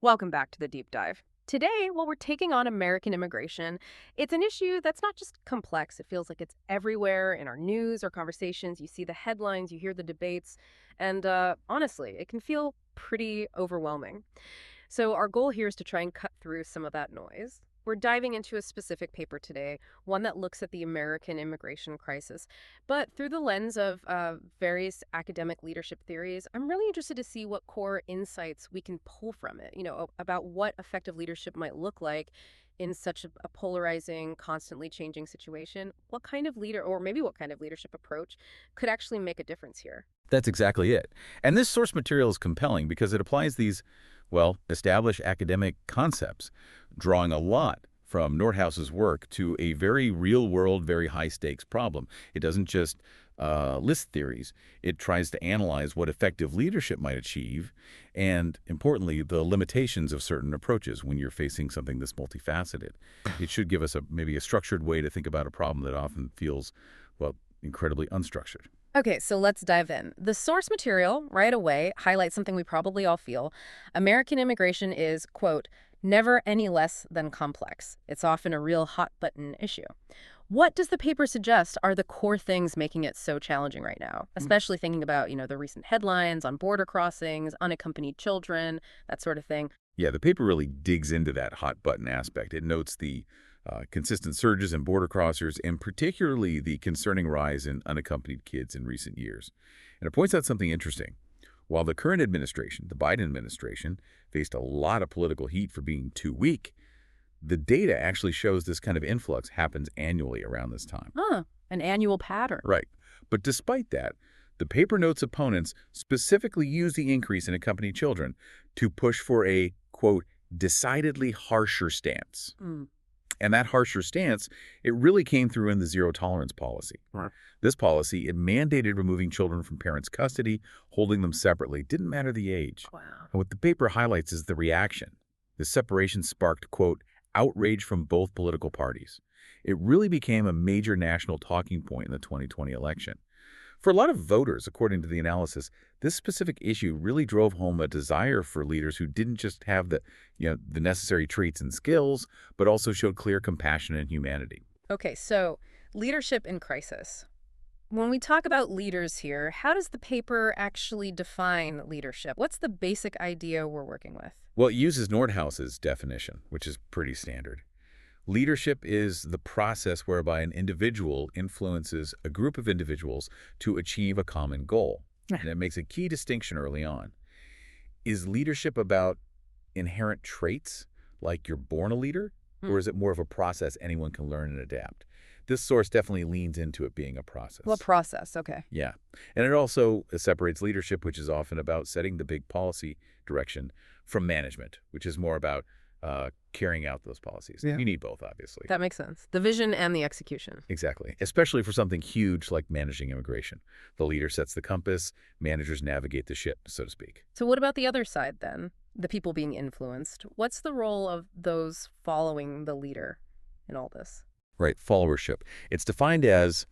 Welcome back to the deep dive. Today, while we're taking on American immigration, it's an issue that's not just complex. It feels like it's everywhere in our news or conversations. You see the headlines, you hear the debates, and honestly, it can feel pretty overwhelming. So, our goal here is to try and cut through some of that noise. We're diving into a specific paper today, one that looks at the American immigration crisis, but through the lens of various academic leadership theories. I'm really interested to see what core insights we can pull from it, about what effective leadership might look like in such a polarizing, constantly changing situation. What kind of leader, or maybe what kind of leadership approach, could actually make a difference here? That's exactly it. And this source material is compelling because it applies these, well, established academic concepts, drawing a lot from Nordhaus's work to a very real-world, very high-stakes problem. It doesn't just list theories. It tries to analyze what effective leadership might achieve and, importantly, the limitations of certain approaches when you're facing something that's multifaceted. It should give us maybe a structured way to think about a problem that often feels, well, incredibly unstructured. Okay, so let's dive in. The source material, right away, highlights something we probably all feel. American immigration is, quote, never any less than complex. It's often a real hot button issue. What does the paper suggest are the core things making it so challenging right now? Especially thinking about, the recent headlines on border crossings, unaccompanied children, that sort of thing. Yeah, the paper really digs into that hot button aspect. It notes the consistent surges in border crossers and particularly the concerning rise in unaccompanied kids in recent years. And it points out something interesting. While the current administration, the Biden administration, faced a lot of political heat for being too weak, the data actually shows this kind of influx happens annually around this time. An annual pattern. Right. But despite that, the paper notes opponents specifically use the increase in accompanied children to push for a, quote, decidedly harsher stance. And that harsher stance, it really came through in the zero-tolerance policy. Right. This policy, it mandated removing children from parents' custody, holding them separately. Didn't matter the age. Wow. And what the paper highlights is the reaction. The separation sparked, quote, outrage from both political parties. It really became a major national talking point in the 2020 election. For a lot of voters, according to the analysis, this specific issue really drove home a desire for leaders who didn't just have the necessary traits and skills, but also showed clear compassion and humanity. Okay, so leadership in crisis. When we talk about leaders here, how does the paper actually define leadership? What's the basic idea we're working with? Well, it uses Nordhaus's definition, which is pretty standard. Leadership is the process whereby an individual influences a group of individuals to achieve a common goal. And it makes a key distinction early on. Is leadership about inherent traits, like you're born a leader, or is it more of a process anyone can learn and adapt? This source definitely leans into it being a process. Well, process, okay. Yeah. And it also separates leadership, which is often about setting the big policy direction, from management, which is more about carrying out those policies. Yeah. You need both, obviously. That makes sense. The vision and the execution. Exactly. Especially for something huge like managing immigration. The leader sets the compass, managers navigate the ship, so to speak. So what about the other side then? The people being influenced. What's the role of those following the leader in all this? Right, followership. It's defined as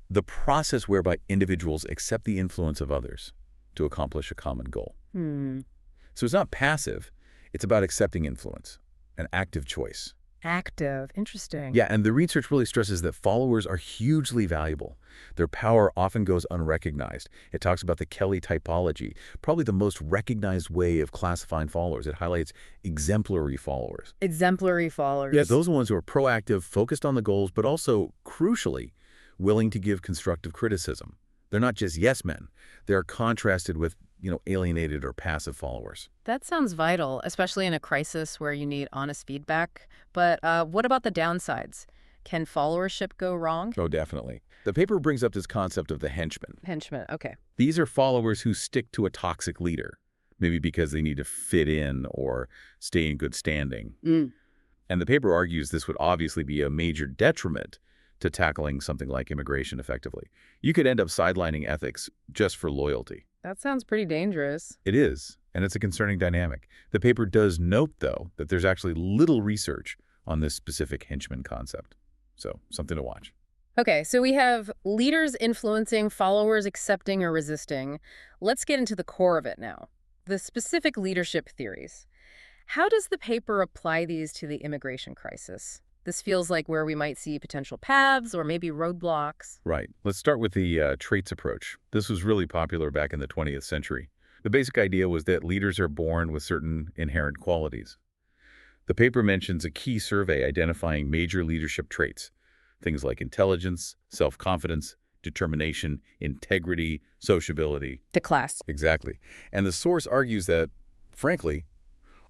the process whereby individuals accept the influence of others to accomplish a common goal. So it's not passive. It's about accepting influence, an active choice. Active. Interesting. Yeah, and the research really stresses that followers are hugely valuable. Their power often goes unrecognized. It talks about the Kelly typology, probably the most recognized way of classifying followers. It highlights exemplary followers. Exemplary followers. Yeah, those are the ones who are proactive, focused on the goals, but also, crucially, willing to give constructive criticism. They're not just yes men. They're contrasted with, alienated or passive followers. That sounds vital, especially in a crisis where you need honest feedback. But what about the downsides? Can followership go wrong? Oh, definitely. The paper brings up this concept of the henchman. Henchman, okay. These are followers who stick to a toxic leader, maybe because they need to fit in or stay in good standing. And the paper argues this would obviously be a major detriment to tackling something like immigration effectively. You could end up sidelining ethics just for loyalty. That sounds pretty dangerous. It is, and it's a concerning dynamic. The paper does note, though, that there's actually little research on this specific henchman concept. So, something to watch. Okay, so we have leaders influencing, followers accepting or resisting. Let's get into the core of it now. The specific leadership theories. How does the paper apply these to the immigration crisis? This feels like where we might see potential paths or maybe roadblocks. Right. Let's start with the traits approach. This was really popular back in the 20th century. The basic idea was that leaders are born with certain inherent qualities. The paper mentions a key survey identifying major leadership traits, things like intelligence, self-confidence, determination, integrity, sociability. The class. Exactly. And the source argues that, frankly,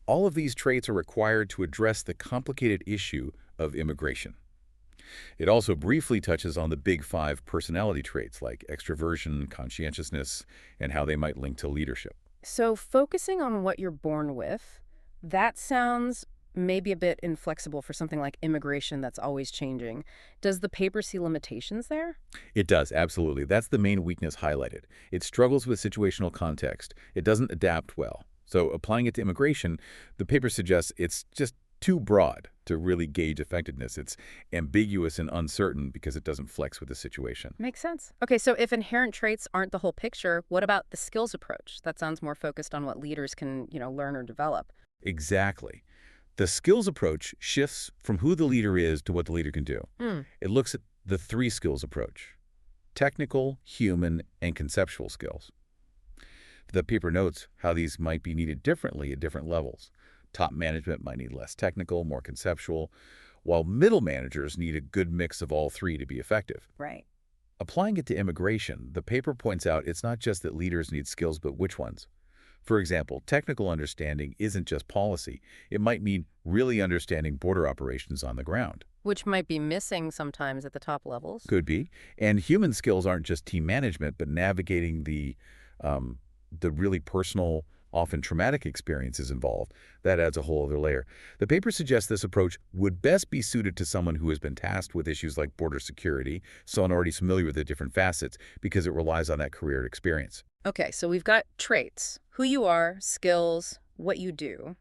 all of these traits are required to address the complicated issue of immigration. It also briefly touches on the big five personality traits like extroversion, conscientiousness, and how they might link to leadership. So focusing on what you're born with, that sounds maybe a bit inflexible for something like immigration that's always changing. Does the paper see limitations there? It does, absolutely. That's the main weakness highlighted. It struggles with situational context. It doesn't adapt well. So applying it to immigration, the paper suggests it's just too broad to really gauge effectiveness. It's ambiguous and uncertain because it doesn't flex with the situation. Makes sense. Okay, so if inherent traits aren't the whole picture, what about the skills approach? That sounds more focused on what leaders can, learn or develop. Exactly. The skills approach shifts from who the leader is to what the leader can do. Mm, It looks at the three skills approach: technical, human, and conceptual skills. The paper notes how these might be needed differently at different levels. Top management might need less technical, more conceptual, while middle managers need a good mix of all three to be effective. right. Applying it to immigration, the paper points out it's not just that leaders need skills, but which ones. For example, technical understanding isn't just policy. It might mean really understanding border operations on the ground. Which might be missing sometimes at the top levels. Could be. And human skills aren't just team management, but navigating the really personal, often traumatic experiences involved. That adds a whole other layer. The paper suggests this approach would best be suited to someone who has been tasked with issues like border security, someone already familiar with the different facets, because it relies on that career experience. Okay, so we've got traits, who you are, skills, what you do.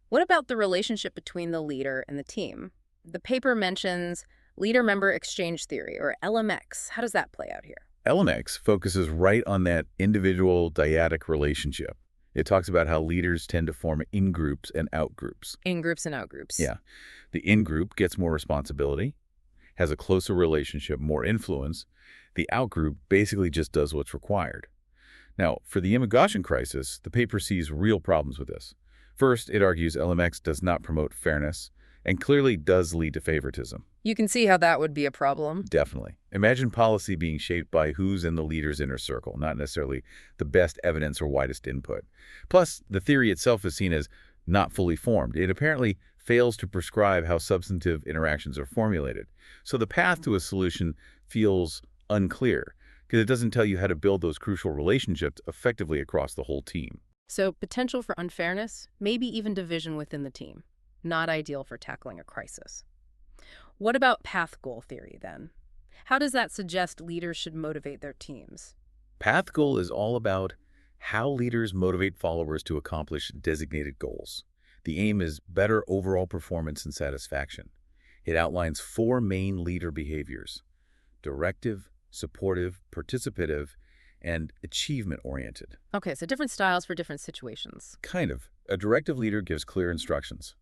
What about the relationship between the leader and the team? The paper mentions leader-member exchange theory, or LMX. How does that play out here? LMX focuses right on that individual dyadic relationship. It talks about how leaders tend to form in-groups and out-groups. In-groups and out-groups. Yeah. The in-group gets more responsibility, has a closer relationship, more influence. The out-group basically just does what's required. Now, for the immigration crisis, the paper sees real problems with this. First, it argues LMX does not promote fairness and clearly does lead to favoritism. You can see how that would be a problem. Definitely. Imagine policy being shaped by who's in the leader's inner circle, not necessarily the best evidence or widest input. Plus, the theory itself is seen as not fully formed. It apparently fails to prescribe how substantive interactions are formulated. So the path to a solution feels unclear because it doesn't tell you how to build those crucial relationships effectively across the whole team. So potential for unfairness, maybe even division within the team. Not ideal for tackling a crisis. What about path goal theory, then? How does that suggest leaders should motivate their teams? Path goal is all about how leaders motivate followers to accomplish designated goals. The aim is better overall performance and satisfaction. It outlines four main leader behaviors: directive, supportive, participative, and achievement-oriented. Okay, so different styles for different situations. Kind of. A directive leader gives clear instructions.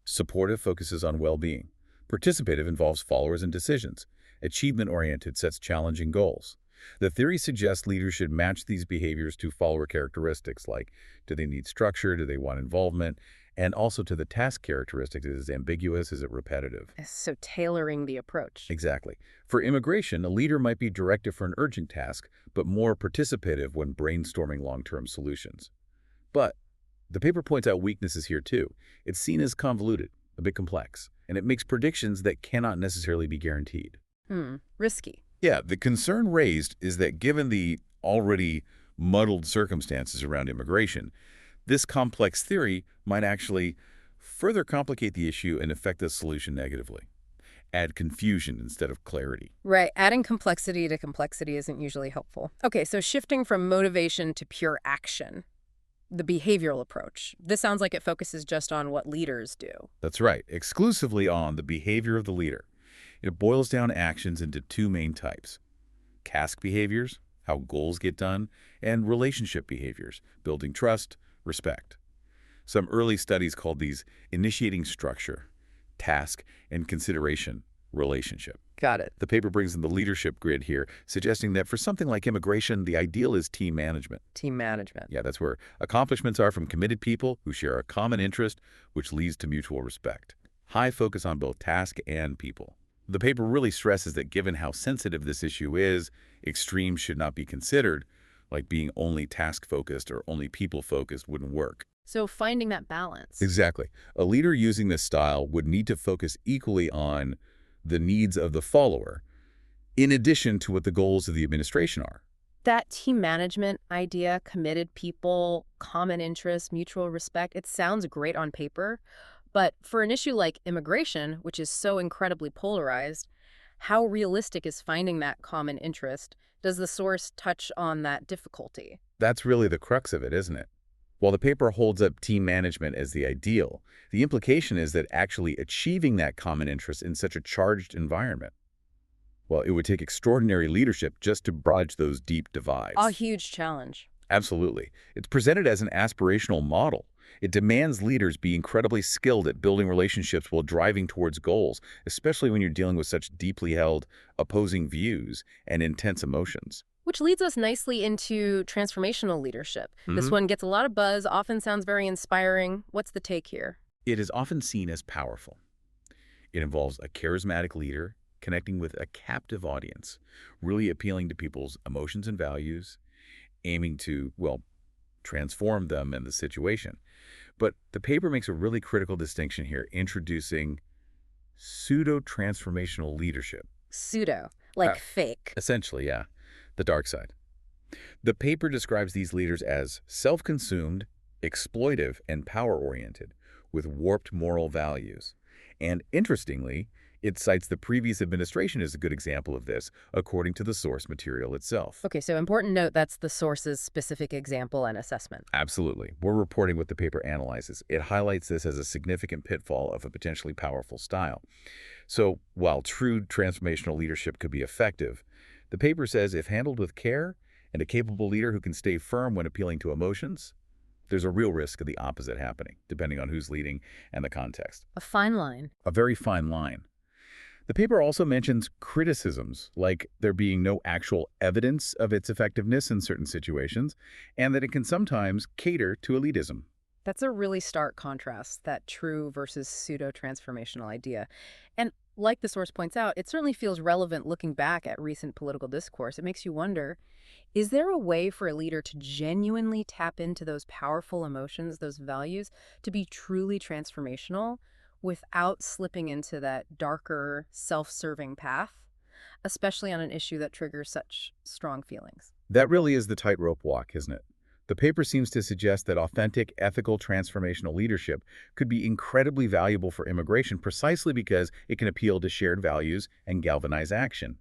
Supportive focuses on well-being. Participative involves followers and decisions. Achievement-oriented sets challenging goals. The theory suggests leaders should match these behaviors to follower characteristics like, do they need structure, do they want involvement, and also to the task characteristics: is it ambiguous, is it repetitive? So tailoring the approach. Exactly. For immigration, a leader might be directive for an urgent task, but more participative when brainstorming long-term solutions. But the paper points out weaknesses here too. It's seen as convoluted, a bit complex, and it makes predictions that cannot necessarily be guaranteed. Risky. Yeah, the concern raised is that given the already muddled circumstances around immigration, this complex theory might actually further complicate the issue and affect the solution negatively. Add confusion instead of clarity. Right, adding complexity to complexity isn't usually helpful. Okay, so shifting from motivation to pure action. The behavioral approach. This sounds like it focuses just on what leaders do. That's right, exclusively on the behavior of the leader. It boils down actions into two main types: task behaviors, how goals get done, and relationship behaviors, building trust, respect. Some early studies called these initiating structure, task, and consideration relationship. Got it. The paper brings in the leadership grid here, suggesting that for something like immigration, the ideal is team management. Team management. Yeah, that's where accomplishments are from committed people who share a common interest, which leads to mutual respect. High focus on both task and people. The paper really stresses that given how sensitive this issue is, extremes should not be considered, like being only task-focused or only people-focused wouldn't work. So finding that balance. Exactly. A leader using this style would need to focus equally on the needs of the follower, in addition to what the goals of the administration are. That team management idea, committed people, common interests, mutual respect, it sounds great on paper. But for an issue like immigration, which is so incredibly polarized, how realistic is finding that common interest? Does the source touch on that difficulty? That's really the crux of it, isn't it? While the paper holds up team management as the ideal, the implication is that actually achieving that common interest in such a charged environment, well, it would take extraordinary leadership just to bridge those deep divides. A huge challenge. Absolutely. It's presented as an aspirational model. It demands leaders be incredibly skilled at building relationships while driving towards goals, especially when you're dealing with such deeply held, opposing views and intense emotions. Which leads us nicely into transformational leadership. This one gets a lot of buzz, often sounds very inspiring. What's the take here? It is often seen as powerful. It involves a charismatic leader connecting with a captive audience, really appealing to people's emotions and values, aiming to, well, transform them and the situation. But the paper makes a really critical distinction here, introducing pseudo-transformational leadership. Pseudo, like fake. Essentially, yeah, the dark side. The paper describes these leaders as self-consumed, exploitive, and power-oriented, with warped moral values. And interestingly, it cites the previous administration as a good example of this, according to the source material itself. Okay, so important note, that's the source's specific example and assessment. Absolutely. We're reporting what the paper analyzes. It highlights this as a significant pitfall of a potentially powerful style. So while true transformational leadership could be effective, the paper says if handled with care and a capable leader who can stay firm when appealing to emotions, there's a real risk of the opposite happening, depending on who's leading and the context. A fine line. A very fine line. The paper also mentions criticisms, like there being no actual evidence of its effectiveness in certain situations, and that it can sometimes cater to elitism. That's a really stark contrast, that true versus pseudo-transformational idea. And like the source points out, it certainly feels relevant looking back at recent political discourse. It makes you wonder, is there a way for a leader to genuinely tap into those powerful emotions, those values, to be truly transformational without slipping into that darker, self-serving path, especially on an issue that triggers such strong feelings? That really is the tightrope walk, isn't it? The paper seems to suggest that authentic, ethical, transformational leadership could be incredibly valuable for immigration precisely because it can appeal to shared values and galvanize action.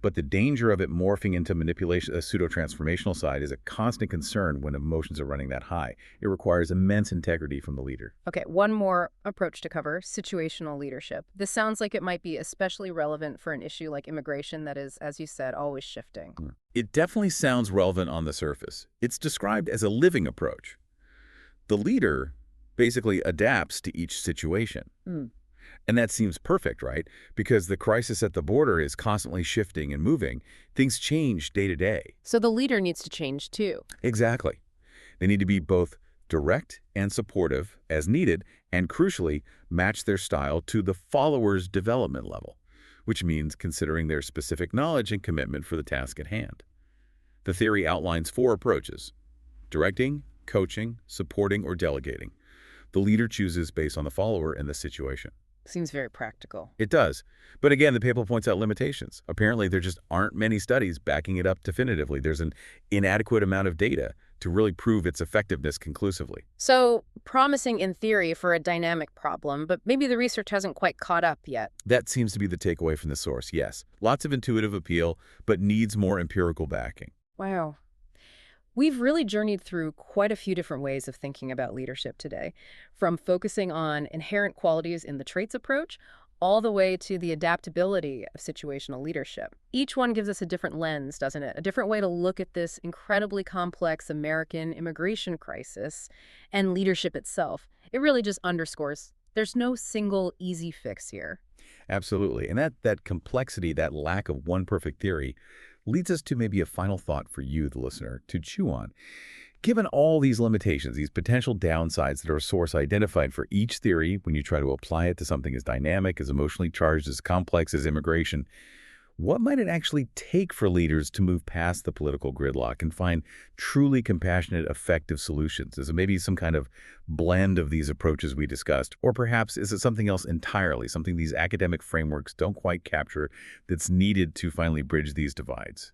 But the danger of it morphing into manipulation, a pseudo-transformational side, is a constant concern when emotions are running that high. It requires immense integrity from the leader. Okay, one more approach to cover, situational leadership. This sounds like it might be especially relevant for an issue like immigration that is, as you said, always shifting. It definitely sounds relevant on the surface. It's described as a living approach. The leader basically adapts to each situation. And that seems perfect, right? Because the crisis at the border is constantly shifting and moving. Things change day to day. So the leader needs to change too. Exactly. They need to be both direct and supportive as needed, and crucially, match their style to the follower's development level, which means considering their specific knowledge and commitment for the task at hand. The theory outlines 4 approaches: directing, coaching, supporting, or delegating. The leader chooses based on the follower and the situation. Seems very practical. It does. But again, the paper points out limitations. Apparently, there just aren't many studies backing it up definitively. There's an inadequate amount of data to really prove its effectiveness conclusively. So promising in theory for a dynamic problem, but maybe the research hasn't quite caught up yet. That seems to be the takeaway from the source, yes. Lots of intuitive appeal, but needs more empirical backing. Wow. We've really journeyed through quite a few different ways of thinking about leadership today, from focusing on inherent qualities in the traits approach all the way to the adaptability of situational leadership. Each one gives us a different lens, doesn't it? A different way to look at this incredibly complex American immigration crisis and leadership itself. It really just underscores there's no single easy fix here. Absolutely. And that complexity, that lack of one perfect theory, leads us to maybe a final thought for you, the listener, to chew on. Given all these limitations, these potential downsides that are a source identified for each theory when you try to apply it to something as dynamic, as emotionally charged, as complex as immigration, what might it actually take for leaders to move past the political gridlock and find truly compassionate, effective solutions? Is it maybe some kind of blend of these approaches we discussed? Or perhaps is it something else entirely, something these academic frameworks don't quite capture that's needed to finally bridge these divides?